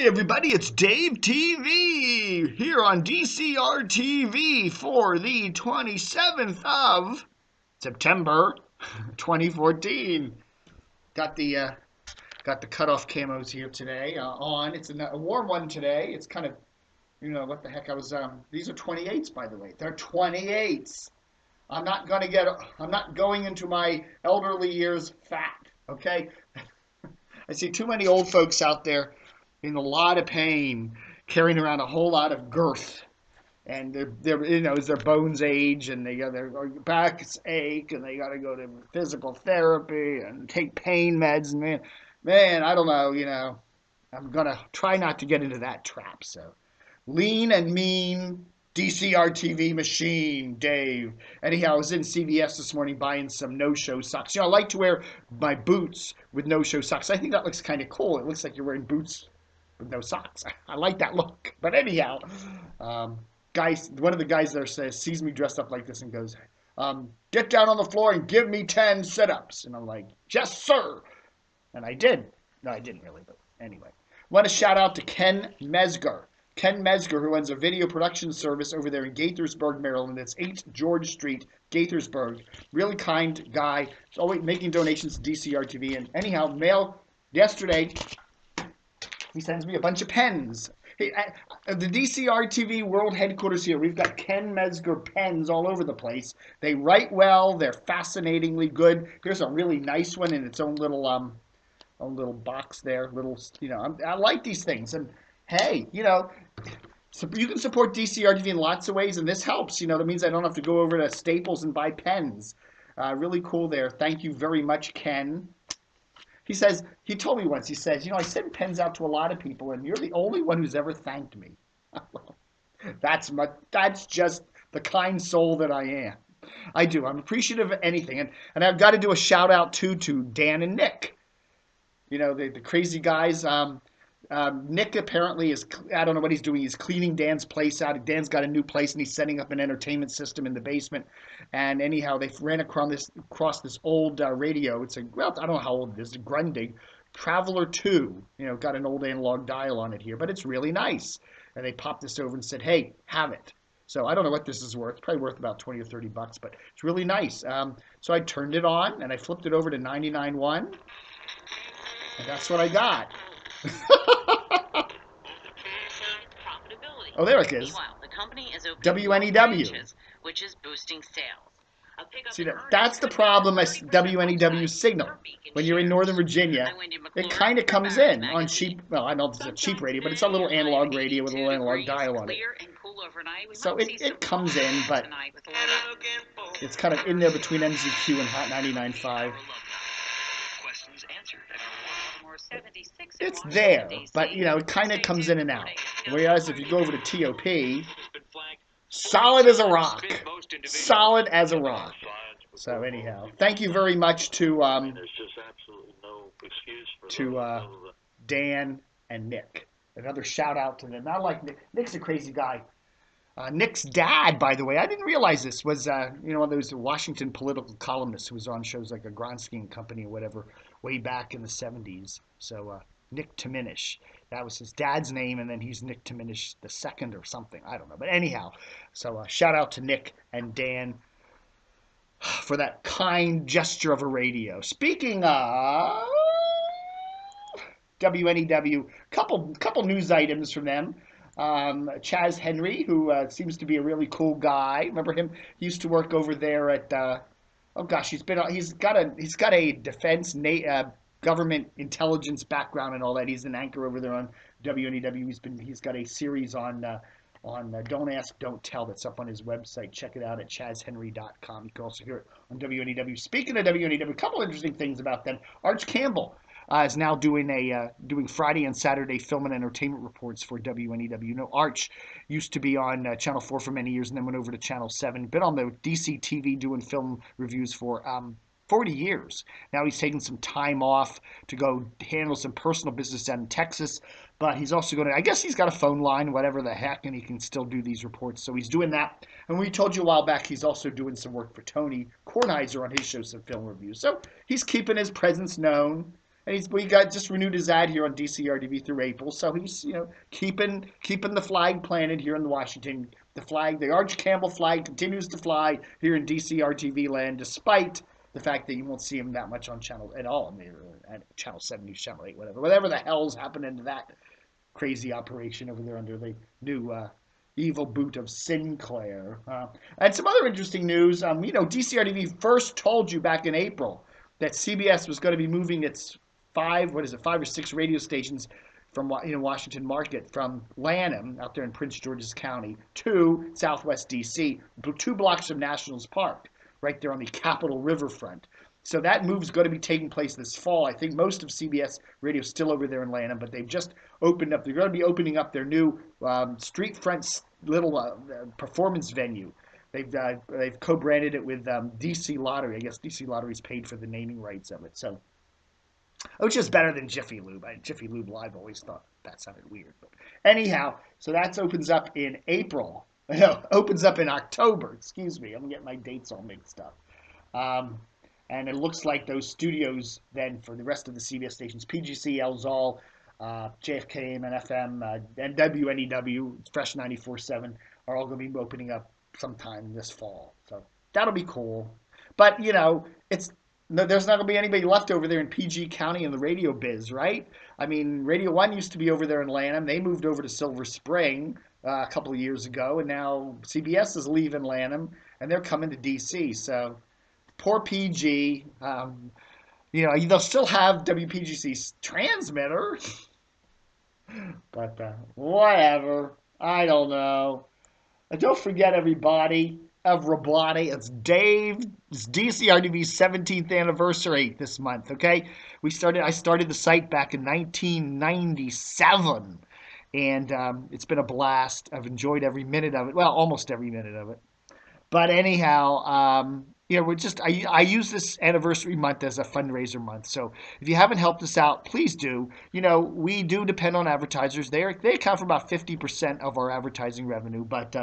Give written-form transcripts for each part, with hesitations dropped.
Hey everybody, it's Dave TV here on DCRTV for the 27th of September 2014. Got the cutoff camos here today on. It's a warm one today. It's kind of, what the heck I was, these are 28s by the way. They're 28s. I'm not going into my elderly years fat, okay? I see too many old folks out there in a lot of pain, carrying around a whole lot of girth, and they're as their bones age, and their backs ache, and they got to go to physical therapy and take pain meds, and man, I don't know, I'm gonna try not to get into that trap. So, lean and mean DCRTV machine, Dave. Anyhow, I was in CBS this morning buying some no-show socks. I like to wear my boots with no-show socks. I think that looks kind of cool. It looks like you're wearing boots with no socks. I like that look. But anyhow, one of the guys there sees me dressed up like this and goes, get down on the floor and give me 10 sit-ups. And I'm like, yes, sir. And I did. No, I didn't really, but anyway. Want to shout out to Ken Mezger. Ken Mezger, who owns a video production service over there in Gaithersburg, Maryland. It's 8 George Street, Gaithersburg. Really kind guy. He's always making donations to DCRTV. And anyhow, yesterday, he sends me a bunch of pens. Hey, the DCRTV world headquarters here, we've got Ken Mezger pens all over the place. They write well. They're fascinatingly good. Here's a really nice one in its own little box there. I like these things. And hey, so you can support DCRTV in lots of ways, and this helps. That means I don't have to go over to Staples and buy pens. Really cool there. Thank you very much, Ken. He told me once, he says, I send pens out to a lot of people, and you're the only one who's ever thanked me. That's just the kind soul that I am. I do. I'm appreciative of anything. And I've got to do a shout out to Dan and Nick. The crazy guys. Nick apparently is, I don't know what he's doing. He's cleaning Dan's place out. Dan's got a new place, and he's setting up an entertainment system in the basement. And anyhow, they ran across this old radio. I don't know how old it is. It's a Grundig Traveler 2. Got an old analog dial on it here, but it's really nice. And they popped this over and said, hey, have it. So I don't know what this is worth. It's probably worth about 20 or 30 bucks, but it's really nice. So I turned it on, and I flipped it over to 99.1, and that's what I got. Oh, there it is. Meanwhile, the company is WNEW. Which is boosting sales. See, that's the problem with WNEW signal. When you're in Northern Virginia, it kind of comes in on cheap, well, I know it's a cheap radio, but it's a little analog radio with a little analog dial on it. So it comes in, but it's kind of in there between MZQ and Hot 99.5. It's there, but it kind of comes in and out. Whereas if you go over to TOP, solid as a rock. Solid as a rock. So anyhow, thank you very much to Dan and Nick. Another shout out to them. I like Nick. Nick's a crazy guy. Nick's dad, by the way, I didn't realize this, was one of those Washington political columnists who was on shows like a Gronsky and Company or whatever way back in the 70s. So Nick Timinish, that was his dad's name, and then he's Nick Timinish II or something. I don't know. But anyhow, so shout out to Nick and Dan for that kind gesture of a radio. Speaking of WNEW, couple news items from them. Chaz Henry, who seems to be a really cool guy. Remember him? He used to work over there at he's got a defense government intelligence background and all that. He's an anchor over there on WNEW. He's got a series on Don't Ask, Don't Tell that's up on his website. Check it out at chazhenry.com. You can also hear it on WNEW. Speaking of WNEW, a couple interesting things about them. Arch Campbell is now doing Friday and Saturday film and entertainment reports for WNEW. Arch used to be on Channel 4 for many years and then went over to Channel 7. Been on the DC TV doing film reviews for 40 years. Now he's taking some time off to go handle some personal business down in Texas, but he's also going to, I guess he's got a phone line, whatever the heck, and he can still do these reports. So he's doing that. And we told you a while back he's also doing some work for Tony Kornheiser on his show, some film reviews. So he's keeping his presence known. And we got just renewed his ad here on DCRTV through April, so he's keeping the flag planted here in Washington. The flag, the Arch Campbell flag, continues to fly here in DCRTV land, despite the fact that you won't see him that much on channel at all. I mean, at Channel 7 News, Channel 8, whatever the hell's happening to that crazy operation over there under the new evil boot of Sinclair. And some other interesting news. DCRTV first told you back in April that CBS was going to be moving its five or six radio stations from Washington Market from Lanham out there in Prince George's County to Southwest DC, 2 blocks from Nationals Park, right there on the Capitol Riverfront. So that move is going to be taking place this fall. I think most of CBS Radio is still over there in Lanham, but they've just opened up. They're going to be opening up their new street front little performance venue. They've co-branded it with DC Lottery. I guess DC Lottery's paid for the naming rights of it. So, which is better than Jiffy Lube. Jiffy Lube Live always thought that sounded weird. But anyhow, so that opens up in April. No, opens up in October. Excuse me. I'm getting my dates all mixed up. And it looks like those studios then for the rest of the CBS stations, PGC, Elzal, JFK, MNFM, and WNEW, Fresh 94.7, are all going to be opening up sometime this fall. So that'll be cool. But, there's not going to be anybody left over there in PG County in the radio biz, right? I mean, Radio 1 used to be over there in Lanham. They moved over to Silver Spring a couple of years ago, and now CBS is leaving Lanham, and they're coming to DC. So poor PG. They'll still have WPGC's transmitter, but whatever. I don't know. And don't forget, everybody, it's DCRTV's 17th anniversary this month. Okay, I started the site back in 1997, and it's been a blast. I've enjoyed every minute of it. Well, almost every minute of it. But anyhow, I use this anniversary month as a fundraiser month. So if you haven't helped us out, please do. We do depend on advertisers. They account for about 50% of our advertising revenue. But,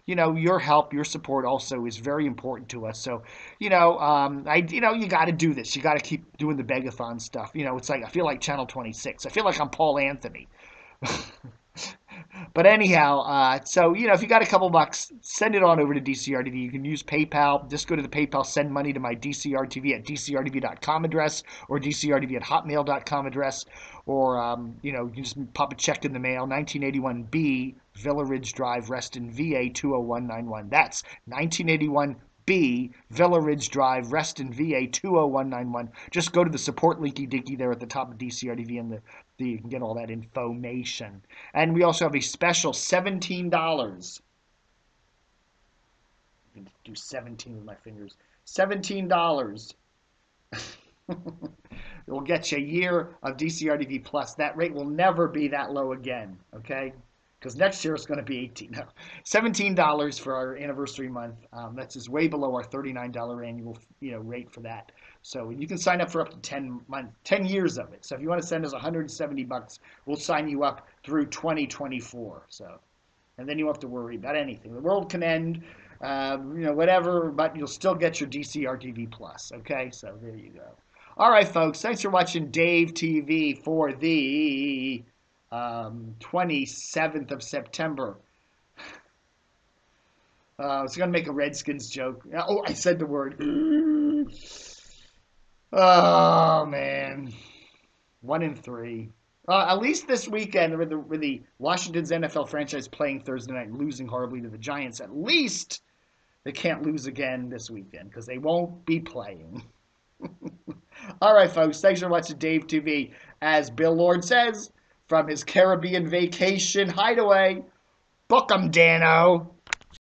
your help, your support also is very important to us. So, you got to do this. You got to keep doing the begathon stuff. It's like, I feel like Channel 26. I feel like I'm Paul Anthony. But anyhow, so, if you got a couple bucks, send it on over to DCRTV. You can use PayPal. Just go to the PayPal, send money to my DCRTV at DCRTV.com address or DCRTV at hotmail.com address. Or, you can just pop a check in the mail, 1981B, Villa Ridge Drive, Reston, VA 20191. That's 1981B, Villa Ridge Drive, Reston, VA 20191. Just go to the support linky dinky there at the top of DCRTV and you can get all that information. And we also have a special $17. I can do 17 with my fingers. $17. It will get you a year of DCRTV Plus. That rate will never be that low again, okay? Because next year it's going to be $17 for our anniversary month. That's just way below our $39 annual rate for that. So you can sign up for up to 10 years of it. So if you want to send us $170, we'll sign you up through 2024. So, and then you won't have to worry about anything. The world can end, whatever, but you'll still get your DCRTV Plus. Okay, so there you go. All right, folks. Thanks for watching Dave TV for the 27th of September. I was going to make a Redskins joke. Oh, I said the word. Oh, man. 1-3. At least this weekend, with the Washington's NFL franchise playing Thursday night and losing horribly to the Giants, at least they can't lose again this weekend because they won't be playing. All right, folks. Thanks for watching Dave TV. As Bill Lord says, from his Caribbean vacation hideaway, book 'em, Dano.